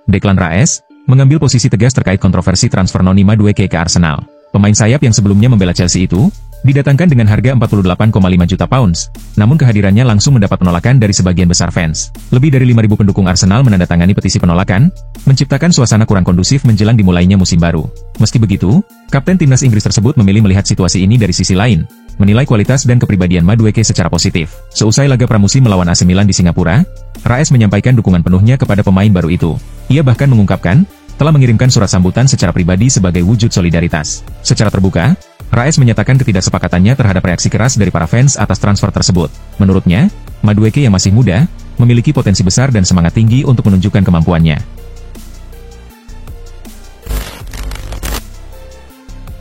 Declan Rice mengambil posisi tegas terkait kontroversi transfer Noni Madueke ke Arsenal. Pemain sayap yang sebelumnya membela Chelsea itu didatangkan dengan harga 48,5 juta pounds, namun kehadirannya langsung mendapat penolakan dari sebagian besar fans. Lebih dari 5.000 pendukung Arsenal menandatangani petisi penolakan, menciptakan suasana kurang kondusif menjelang dimulainya musim baru. Meski begitu, Kapten Timnas Inggris tersebut memilih melihat situasi ini dari sisi lain, menilai kualitas dan kepribadian Madueke secara positif. Seusai laga pramusim melawan AC Milan di Singapura, Rice menyampaikan dukungan penuhnya kepada pemain baru itu. Ia bahkan mengungkapkan, telah mengirimkan surat sambutan secara pribadi sebagai wujud solidaritas. Secara terbuka, Rice menyatakan ketidaksepakatannya terhadap reaksi keras dari para fans atas transfer tersebut. Menurutnya, Madueke yang masih muda, memiliki potensi besar dan semangat tinggi untuk menunjukkan kemampuannya.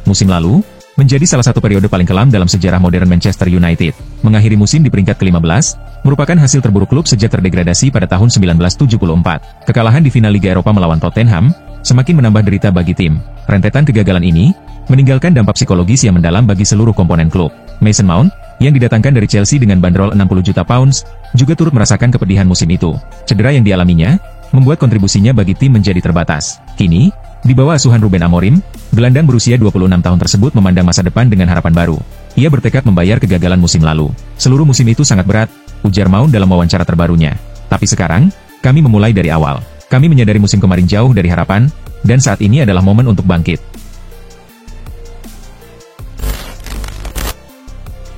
Musim lalu menjadi salah satu periode paling kelam dalam sejarah modern Manchester United. Mengakhiri musim di peringkat ke-15, merupakan hasil terburuk klub sejak terdegradasi pada tahun 1974. Kekalahan di final Liga Eropa melawan Tottenham semakin menambah derita bagi tim. Rentetan kegagalan ini meninggalkan dampak psikologis yang mendalam bagi seluruh komponen klub. Mason Mount, yang didatangkan dari Chelsea dengan bandrol 60 juta pounds, juga turut merasakan kepedihan musim itu. Cedera yang dialaminya membuat kontribusinya bagi tim menjadi terbatas. Kini, di bawah asuhan Ruben Amorim, gelandang berusia 26 tahun tersebut memandang masa depan dengan harapan baru. Ia bertekad membayar kegagalan musim lalu. Seluruh musim itu sangat berat, ujar Mount dalam wawancara terbarunya. Tapi sekarang, kami memulai dari awal. Kami menyadari musim kemarin jauh dari harapan, dan saat ini adalah momen untuk bangkit.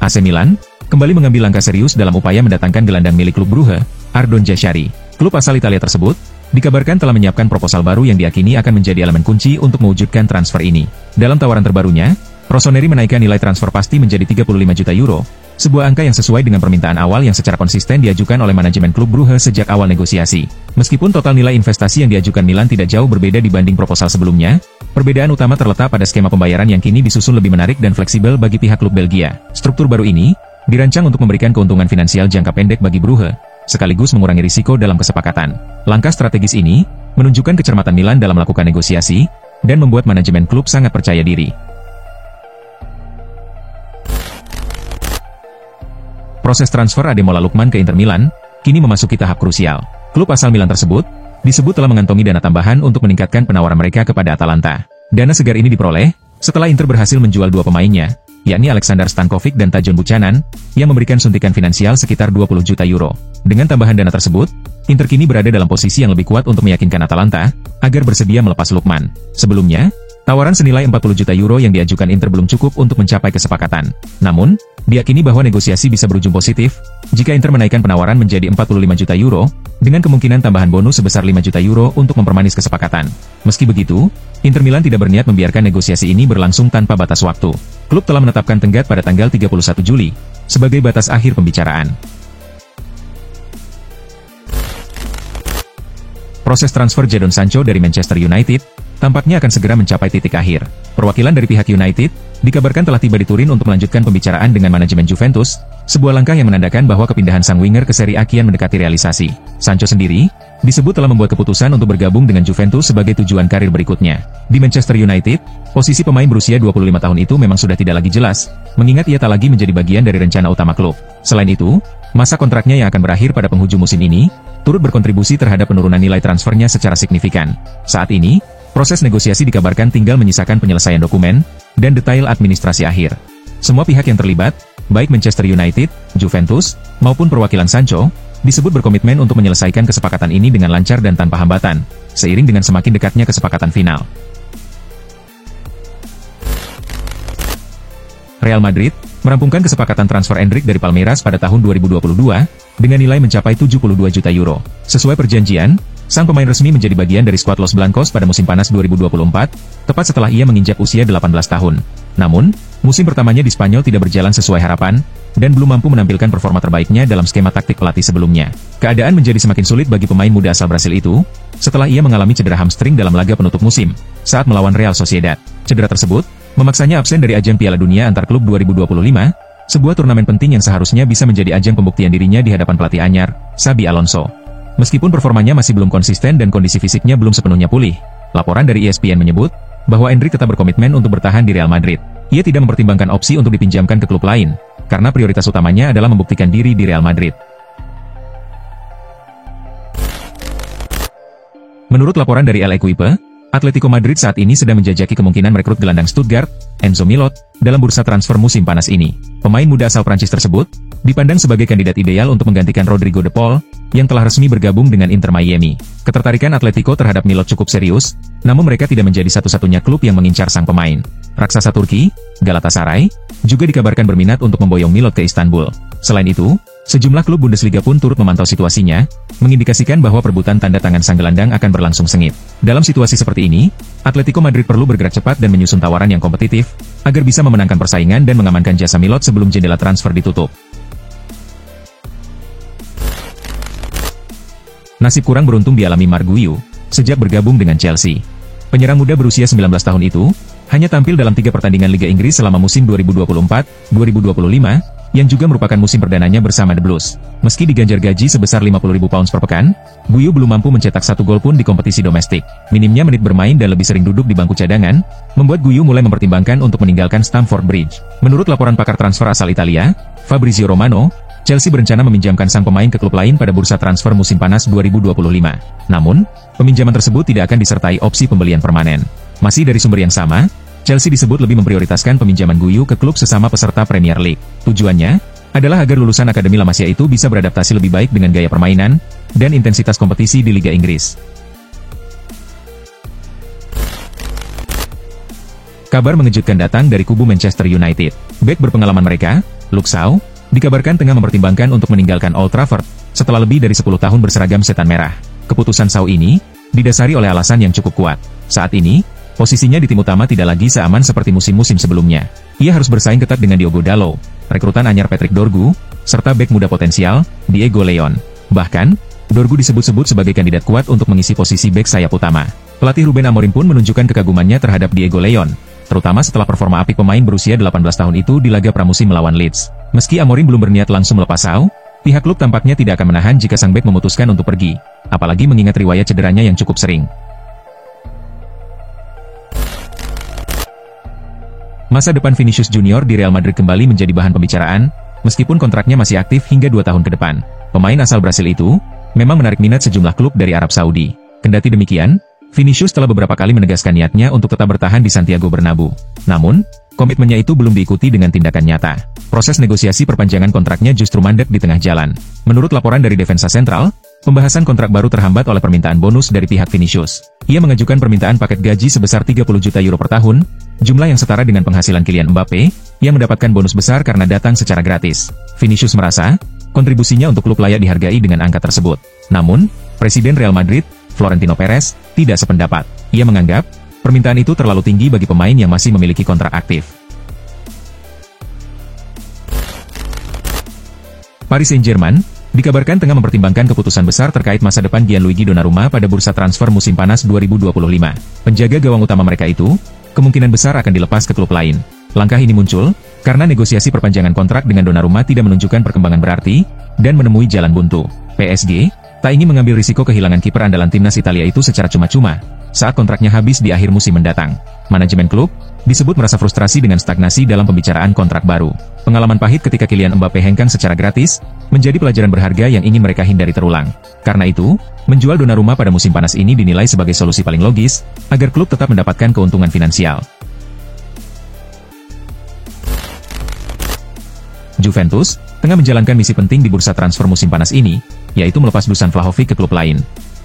AC Milan kembali mengambil langkah serius dalam upaya mendatangkan gelandang milik klub Brugge, Ardon Jashari. Klub asal Italia tersebut dikabarkan telah menyiapkan proposal baru yang diyakini akan menjadi elemen kunci untuk mewujudkan transfer ini. Dalam tawaran terbarunya, Rossoneri menaikkan nilai transfer pasti menjadi 35 juta euro, sebuah angka yang sesuai dengan permintaan awal yang secara konsisten diajukan oleh manajemen klub Brugge sejak awal negosiasi. Meskipun total nilai investasi yang diajukan Milan tidak jauh berbeda dibanding proposal sebelumnya, perbedaan utama terletak pada skema pembayaran yang kini disusun lebih menarik dan fleksibel bagi pihak klub Belgia. Struktur baru ini dirancang untuk memberikan keuntungan finansial jangka pendek bagi Brugge, sekaligus mengurangi risiko dalam kesepakatan. Langkah strategis ini menunjukkan kecermatan Milan dalam melakukan negosiasi, dan membuat manajemen klub sangat percaya diri. Proses transfer Ademola Lookman ke Inter Milan kini memasuki tahap krusial. Klub asal Milan tersebut disebut telah mengantongi dana tambahan untuk meningkatkan penawaran mereka kepada Atalanta. Dana segar ini diperoleh setelah Inter berhasil menjual dua pemainnya, yakni Alexander Stankovic dan Tajon Buchanan, yang memberikan suntikan finansial sekitar 20 juta euro. Dengan tambahan dana tersebut, Inter kini berada dalam posisi yang lebih kuat untuk meyakinkan Atalanta agar bersedia melepas Lookman. Sebelumnya, tawaran senilai 40 juta euro yang diajukan Inter belum cukup untuk mencapai kesepakatan. Namun, diyakini bahwa negosiasi bisa berujung positif jika Inter menaikkan penawaran menjadi 45 juta euro, dengan kemungkinan tambahan bonus sebesar 5 juta euro untuk mempermanis kesepakatan. Meski begitu, Inter Milan tidak berniat membiarkan negosiasi ini berlangsung tanpa batas waktu. Klub telah menetapkan tenggat pada tanggal 31 Juli sebagai batas akhir pembicaraan. Proses transfer Jadon Sancho dari Manchester United tampaknya akan segera mencapai titik akhir. Perwakilan dari pihak United dikabarkan telah tiba di Turin untuk melanjutkan pembicaraan dengan manajemen Juventus, sebuah langkah yang menandakan bahwa kepindahan sang winger ke Serie A kian mendekati realisasi. Sancho sendiri disebut telah membuat keputusan untuk bergabung dengan Juventus sebagai tujuan karir berikutnya. Di Manchester United, posisi pemain berusia 25 tahun itu memang sudah tidak lagi jelas, mengingat ia tak lagi menjadi bagian dari rencana utama klub. Selain itu, masa kontraknya yang akan berakhir pada penghujung musim ini turut berkontribusi terhadap penurunan nilai transfernya secara signifikan. Saat ini, proses negosiasi dikabarkan tinggal menyisakan penyelesaian dokumen dan detail administrasi akhir. Semua pihak yang terlibat, baik Manchester United, Juventus, maupun perwakilan Sancho, disebut berkomitmen untuk menyelesaikan kesepakatan ini dengan lancar dan tanpa hambatan, seiring dengan semakin dekatnya kesepakatan final. Real Madrid merampungkan kesepakatan transfer Endrick dari Palmeiras pada tahun 2022, dengan nilai mencapai 72 juta euro. Sesuai perjanjian, sang pemain resmi menjadi bagian dari skuad Los Blancos pada musim panas 2024, tepat setelah ia menginjak usia 18 tahun. Namun, musim pertamanya di Spanyol tidak berjalan sesuai harapan, dan belum mampu menampilkan performa terbaiknya dalam skema taktik pelatih sebelumnya. Keadaan menjadi semakin sulit bagi pemain muda asal Brasil itu, setelah ia mengalami cedera hamstring dalam laga penutup musim, saat melawan Real Sociedad. Cedera tersebut memaksanya absen dari ajang Piala Dunia antar klub 2025, sebuah turnamen penting yang seharusnya bisa menjadi ajang pembuktian dirinya di hadapan pelatih anyar, Xabi Alonso. Meskipun performanya masih belum konsisten dan kondisi fisiknya belum sepenuhnya pulih, laporan dari ESPN menyebut bahwa Endrick tetap berkomitmen untuk bertahan di Real Madrid. Ia tidak mempertimbangkan opsi untuk dipinjamkan ke klub lain, karena prioritas utamanya adalah membuktikan diri di Real Madrid. Menurut laporan dari El Equipe, Atletico Madrid saat ini sedang menjajaki kemungkinan merekrut gelandang Stuttgart, Enzo Milot, dalam bursa transfer musim panas ini. Pemain muda asal Prancis tersebut dipandang sebagai kandidat ideal untuk menggantikan Rodrigo de Paul, yang telah resmi bergabung dengan Inter Miami. Ketertarikan Atletico terhadap Milot cukup serius, namun mereka tidak menjadi satu-satunya klub yang mengincar sang pemain. Raksasa Turki, Galatasaray, juga dikabarkan berminat untuk memboyong Milot ke Istanbul. Selain itu, sejumlah klub Bundesliga pun turut memantau situasinya, mengindikasikan bahwa perebutan tanda tangan sang gelandang akan berlangsung sengit. Dalam situasi seperti ini, Atletico Madrid perlu bergerak cepat dan menyusun tawaran yang kompetitif, agar bisa memenangkan persaingan dan mengamankan jasa Milot sebelum jendela transfer ditutup. Nasib kurang beruntung dialami Marc Guiu sejak bergabung dengan Chelsea. Penyerang muda berusia 19 tahun itu hanya tampil dalam 3 pertandingan Liga Inggris selama musim 2024-2025, yang juga merupakan musim perdananya bersama The Blues. Meski diganjar gaji sebesar 50.000 pounds per pekan, Guiu belum mampu mencetak 1 gol pun di kompetisi domestik. Minimnya menit bermain dan lebih sering duduk di bangku cadangan, membuat Guiu mulai mempertimbangkan untuk meninggalkan Stamford Bridge. Menurut laporan pakar transfer asal Italia, Fabrizio Romano, Chelsea berencana meminjamkan sang pemain ke klub lain pada bursa transfer musim panas 2025. Namun, peminjaman tersebut tidak akan disertai opsi pembelian permanen. Masih dari sumber yang sama, Chelsea disebut lebih memprioritaskan peminjaman Guiu ke klub sesama peserta Premier League. Tujuannya adalah agar lulusan Akademi La Masia itu bisa beradaptasi lebih baik dengan gaya permainan dan intensitas kompetisi di Liga Inggris. Kabar mengejutkan datang dari kubu Manchester United. Bek berpengalaman mereka, Luke Shaw, dikabarkan tengah mempertimbangkan untuk meninggalkan Old Trafford setelah lebih dari 10 tahun berseragam setan merah. Keputusan Shaw ini didasari oleh alasan yang cukup kuat. Saat ini, posisinya di tim utama tidak lagi seaman seperti musim-musim sebelumnya. Ia harus bersaing ketat dengan Diogo Dalot, rekrutan anyar Patrick Dorgu, serta bek muda potensial, Diego Leon. Bahkan, Dorgu disebut-sebut sebagai kandidat kuat untuk mengisi posisi bek sayap utama. Pelatih Ruben Amorim pun menunjukkan kekagumannya terhadap Diego Leon, terutama setelah performa apik pemain berusia 18 tahun itu di laga pramusim melawan Leeds. Meski Amorim belum berniat langsung melepas Shaw, pihak klub tampaknya tidak akan menahan jika sang bek memutuskan untuk pergi, apalagi mengingat riwayat cederanya yang cukup sering. Masa depan Vinicius Junior di Real Madrid kembali menjadi bahan pembicaraan, meskipun kontraknya masih aktif hingga 2 tahun ke depan. Pemain asal Brasil itu memang menarik minat sejumlah klub dari Arab Saudi. Kendati demikian, Vinicius telah beberapa kali menegaskan niatnya untuk tetap bertahan di Santiago Bernabeu. Namun, komitmennya itu belum diikuti dengan tindakan nyata. Proses negosiasi perpanjangan kontraknya justru mandek di tengah jalan. Menurut laporan dari Defensa Central, pembahasan kontrak baru terhambat oleh permintaan bonus dari pihak Vinicius. Ia mengajukan permintaan paket gaji sebesar 30 juta euro per tahun, jumlah yang setara dengan penghasilan Kylian Mbappe, yang mendapatkan bonus besar karena datang secara gratis. Vinicius merasa, kontribusinya untuk klub layak dihargai dengan angka tersebut. Namun, Presiden Real Madrid, Florentino Perez, tidak sependapat. Ia menganggap, permintaan itu terlalu tinggi bagi pemain yang masih memiliki kontrak aktif. Paris Saint-Germain dikabarkan tengah mempertimbangkan keputusan besar terkait masa depan Gianluigi Donnarumma pada bursa transfer musim panas 2025. Penjaga gawang utama mereka itu kemungkinan besar akan dilepas ke klub lain. Langkah ini muncul karena negosiasi perpanjangan kontrak dengan Donnarumma tidak menunjukkan perkembangan berarti dan menemui jalan buntu. PSG tak ingin mengambil risiko kehilangan kiper andalan timnas Italia itu secara cuma-cuma saat kontraknya habis di akhir musim mendatang. Manajemen klub disebut merasa frustrasi dengan stagnasi dalam pembicaraan kontrak baru. Pengalaman pahit ketika Kylian Mbappe hengkang secara gratis menjadi pelajaran berharga yang ingin mereka hindari terulang. Karena itu, menjual Donnarumma pada musim panas ini dinilai sebagai solusi paling logis agar klub tetap mendapatkan keuntungan finansial. Juventus tengah menjalankan misi penting di bursa transfer musim panas ini, yaitu melepas Dusan Vlahovic ke klub lain.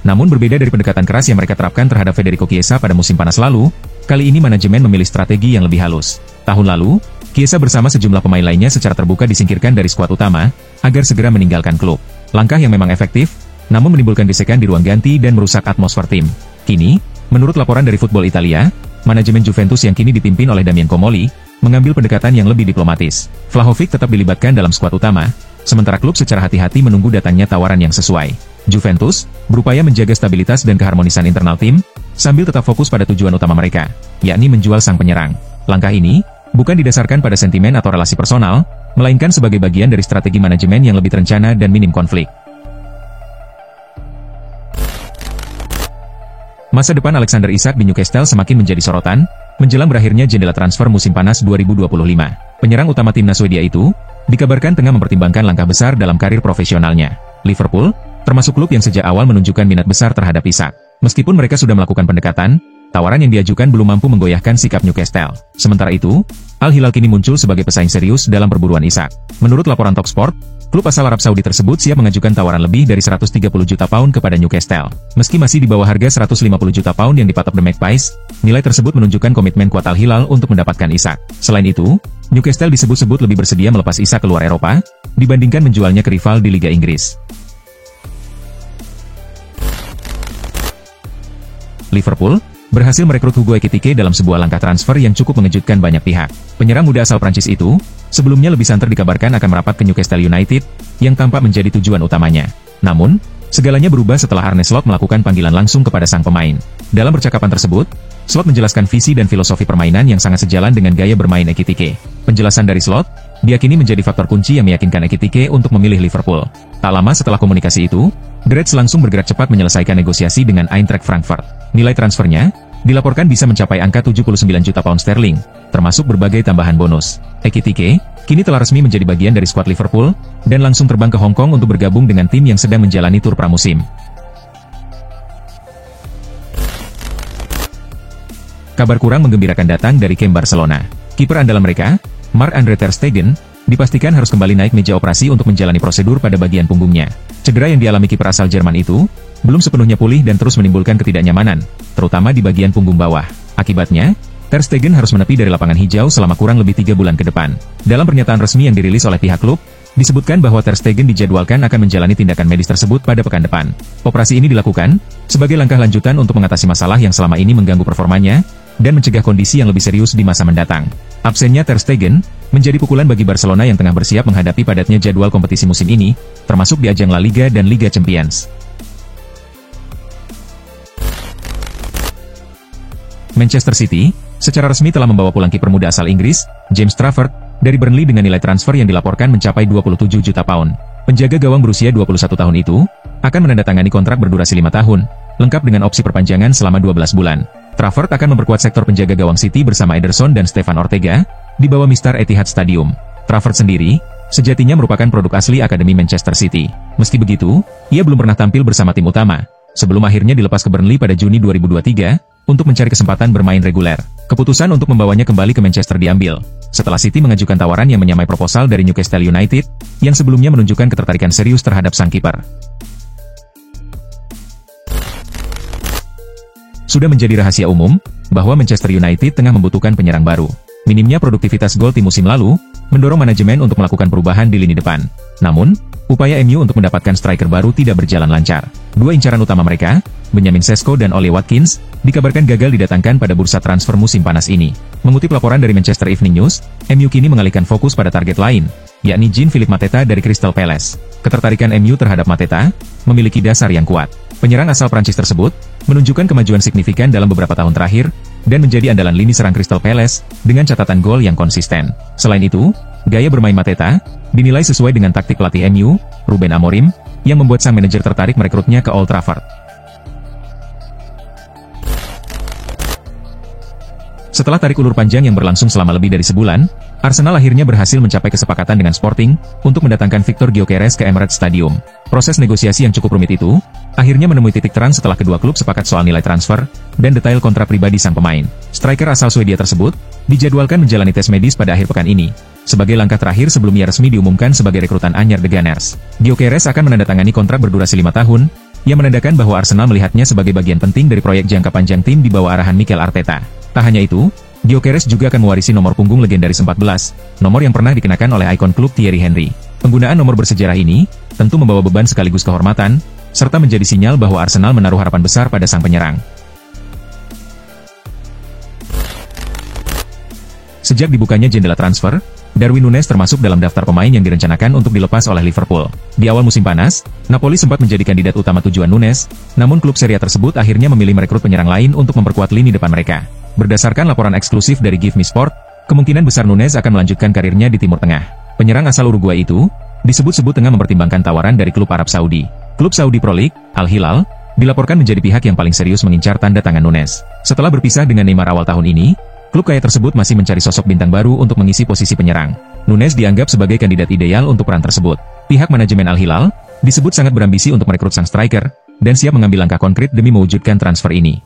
Namun berbeda dari pendekatan keras yang mereka terapkan terhadap Federico Chiesa pada musim panas lalu, kali ini manajemen memilih strategi yang lebih halus. Tahun lalu, Chiesa bersama sejumlah pemain lainnya secara terbuka disingkirkan dari skuad utama, agar segera meninggalkan klub. Langkah yang memang efektif, namun menimbulkan gesekan di ruang ganti dan merusak atmosfer tim. Kini, menurut laporan dari Football Italia, manajemen Juventus yang kini dipimpin oleh Damian Comoli, mengambil pendekatan yang lebih diplomatis. Vlahovic tetap dilibatkan dalam skuad utama, sementara klub secara hati-hati menunggu datangnya tawaran yang sesuai. Juventus berupaya menjaga stabilitas dan keharmonisan internal tim, sambil tetap fokus pada tujuan utama mereka, yakni menjual sang penyerang. Langkah ini bukan didasarkan pada sentimen atau relasi personal, melainkan sebagai bagian dari strategi manajemen yang lebih terencana dan minim konflik. Masa depan Alexander Isak di Newcastle semakin menjadi sorotan, menjelang berakhirnya jendela transfer musim panas 2025. Penyerang utama timnas Swedia itu dikabarkan tengah mempertimbangkan langkah besar dalam karir profesionalnya. Liverpool termasuk klub yang sejak awal menunjukkan minat besar terhadap Isak. Meskipun mereka sudah melakukan pendekatan, tawaran yang diajukan belum mampu menggoyahkan sikap Newcastle. Sementara itu, Al Hilal kini muncul sebagai pesaing serius dalam perburuan Isak. Menurut laporan Talksport, klub asal Arab Saudi tersebut siap mengajukan tawaran lebih dari 130 juta pound kepada Newcastle. Meski masih di bawah harga 150 juta pound yang dipatok The Magpies, nilai tersebut menunjukkan komitmen kuat Al Hilal untuk mendapatkan Isak. Selain itu, Newcastle disebut-sebut lebih bersedia melepas Isak keluar Eropa, dibandingkan menjualnya ke rival di Liga Inggris. Liverpool berhasil merekrut Hugo Ekitike dalam sebuah langkah transfer yang cukup mengejutkan banyak pihak. Penyerang muda asal Prancis itu, sebelumnya lebih santer dikabarkan akan merapat ke Newcastle United, yang tampak menjadi tujuan utamanya. Namun, segalanya berubah setelah Arne Slot melakukan panggilan langsung kepada sang pemain. Dalam percakapan tersebut, Slot menjelaskan visi dan filosofi permainan yang sangat sejalan dengan gaya bermain Ekitike. Penjelasan dari Slot diakini menjadi faktor kunci yang meyakinkan Ekitike untuk memilih Liverpool. Tak lama setelah komunikasi itu, The Reds langsung bergerak cepat menyelesaikan negosiasi dengan Eintracht Frankfurt. Nilai transfernya dilaporkan bisa mencapai angka 79 juta pound sterling, termasuk berbagai tambahan bonus. Ekitike kini telah resmi menjadi bagian dari skuad Liverpool, dan langsung terbang ke Hong Kong untuk bergabung dengan tim yang sedang menjalani tur pramusim. Kabar kurang menggembirakan datang dari Camp Barcelona. Kiper andalan mereka, Marc-Andre ter Stegen, dipastikan harus kembali naik meja operasi untuk menjalani prosedur pada bagian punggungnya. Cedera yang dialami kiper asal Jerman itu belum sepenuhnya pulih dan terus menimbulkan ketidaknyamanan, terutama di bagian punggung bawah. Akibatnya, Ter Stegen harus menepi dari lapangan hijau selama kurang lebih 3 bulan ke depan. Dalam pernyataan resmi yang dirilis oleh pihak klub, disebutkan bahwa Ter Stegen dijadwalkan akan menjalani tindakan medis tersebut pada pekan depan. Operasi ini dilakukan sebagai langkah lanjutan untuk mengatasi masalah yang selama ini mengganggu performanya, dan mencegah kondisi yang lebih serius di masa mendatang. Absennya Ter Stegen menjadi pukulan bagi Barcelona yang tengah bersiap menghadapi padatnya jadwal kompetisi musim ini, termasuk di ajang La Liga dan Liga Champions. Manchester City secara resmi telah membawa pulang kiper muda asal Inggris, James Trafford, dari Burnley dengan nilai transfer yang dilaporkan mencapai 27 juta pound. Penjaga gawang berusia 21 tahun itu akan menandatangani kontrak berdurasi 5 tahun, lengkap dengan opsi perpanjangan selama 12 bulan. Trafford akan memperkuat sektor penjaga gawang City bersama Ederson dan Stefan Ortega di bawah Mistar Etihad Stadium. Trafford sendiri sejatinya merupakan produk asli Akademi Manchester City. Meski begitu, ia belum pernah tampil bersama tim utama, sebelum akhirnya dilepas ke Burnley pada Juni 2023 untuk mencari kesempatan bermain reguler. Keputusan untuk membawanya kembali ke Manchester diambil setelah City mengajukan tawaran yang menyamai proposal dari Newcastle United, yang sebelumnya menunjukkan ketertarikan serius terhadap sang kiper. Sudah menjadi rahasia umum bahwa Manchester United tengah membutuhkan penyerang baru. Minimnya produktivitas gol tim musim lalu mendorong manajemen untuk melakukan perubahan di lini depan. Namun, upaya MU untuk mendapatkan striker baru tidak berjalan lancar. Dua incaran utama mereka, Benjamin Sesko dan Ollie Watkins, dikabarkan gagal didatangkan pada bursa transfer musim panas ini. Mengutip laporan dari Manchester Evening News, MU kini mengalihkan fokus pada target lain, yakni Jean-Philippe Mateta dari Crystal Palace. Ketertarikan MU terhadap Mateta memiliki dasar yang kuat. Penyerang asal Prancis tersebut menunjukkan kemajuan signifikan dalam beberapa tahun terakhir, dan menjadi andalan lini serang Crystal Palace dengan catatan gol yang konsisten. Selain itu, gaya bermain Mateta dinilai sesuai dengan taktik pelatih MU, Ruben Amorim, yang membuat sang manajer tertarik merekrutnya ke Old Trafford. Setelah tarik ulur panjang yang berlangsung selama lebih dari sebulan, Arsenal akhirnya berhasil mencapai kesepakatan dengan Sporting untuk mendatangkan Victor Gyökeres ke Emirates Stadium. Proses negosiasi yang cukup rumit itu akhirnya menemui titik terang setelah kedua klub sepakat soal nilai transfer dan detail kontrak pribadi sang pemain. Striker asal Swedia tersebut dijadwalkan menjalani tes medis pada akhir pekan ini, sebagai langkah terakhir sebelum ia resmi diumumkan sebagai rekrutan anyar The Gunners. Gyökeres akan menandatangani kontrak berdurasi 5 tahun, yang menandakan bahwa Arsenal melihatnya sebagai bagian penting dari proyek jangka panjang tim di bawah arahan Mikel Arteta. Tak hanya itu, Gyökeres juga akan mewarisi nomor punggung legendaris 14, nomor yang pernah dikenakan oleh ikon klub Thierry Henry. Penggunaan nomor bersejarah ini tentu membawa beban sekaligus kehormatan, serta menjadi sinyal bahwa Arsenal menaruh harapan besar pada sang penyerang. Sejak dibukanya jendela transfer, Darwin Núñez termasuk dalam daftar pemain yang direncanakan untuk dilepas oleh Liverpool. Di awal musim panas, Napoli sempat menjadi kandidat utama tujuan Núñez, namun klub Serie A tersebut akhirnya memilih merekrut penyerang lain untuk memperkuat lini depan mereka. Berdasarkan laporan eksklusif dari Give Me Sport, kemungkinan besar Núñez akan melanjutkan karirnya di Timur Tengah. Penyerang asal Uruguay itu disebut-sebut tengah mempertimbangkan tawaran dari klub Arab Saudi. Klub Saudi Pro League, Al Hilal, dilaporkan menjadi pihak yang paling serius mengincar tanda tangan Núñez. Setelah berpisah dengan Neymar awal tahun ini, klub kaya tersebut masih mencari sosok bintang baru untuk mengisi posisi penyerang. Núñez dianggap sebagai kandidat ideal untuk peran tersebut. Pihak manajemen Al Hilal disebut sangat berambisi untuk merekrut sang striker, dan siap mengambil langkah konkret demi mewujudkan transfer ini.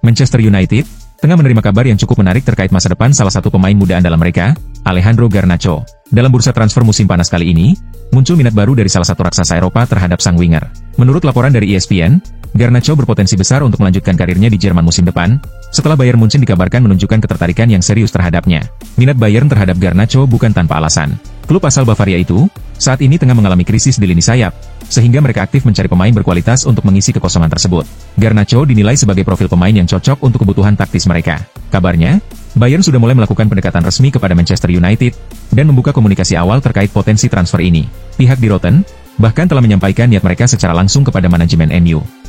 Manchester United tengah menerima kabar yang cukup menarik terkait masa depan salah satu pemain muda andalan mereka, Alejandro Garnacho. Dalam bursa transfer musim panas kali ini, muncul minat baru dari salah satu raksasa Eropa terhadap sang winger. Menurut laporan dari ESPN, Garnacho berpotensi besar untuk melanjutkan karirnya di Jerman musim depan, setelah Bayern Munchen dikabarkan menunjukkan ketertarikan yang serius terhadapnya. Minat Bayern terhadap Garnacho bukan tanpa alasan. Klub asal Bavaria itu, saat ini tengah mengalami krisis di lini sayap, sehingga mereka aktif mencari pemain berkualitas untuk mengisi kekosongan tersebut. Garnacho dinilai sebagai profil pemain yang cocok untuk kebutuhan taktis mereka. Kabarnya, Bayern sudah mulai melakukan pendekatan resmi kepada Manchester United, dan membuka komunikasi awal terkait potensi transfer ini. Pihak di Rotten bahkan telah menyampaikan niat mereka secara langsung kepada manajemen MU.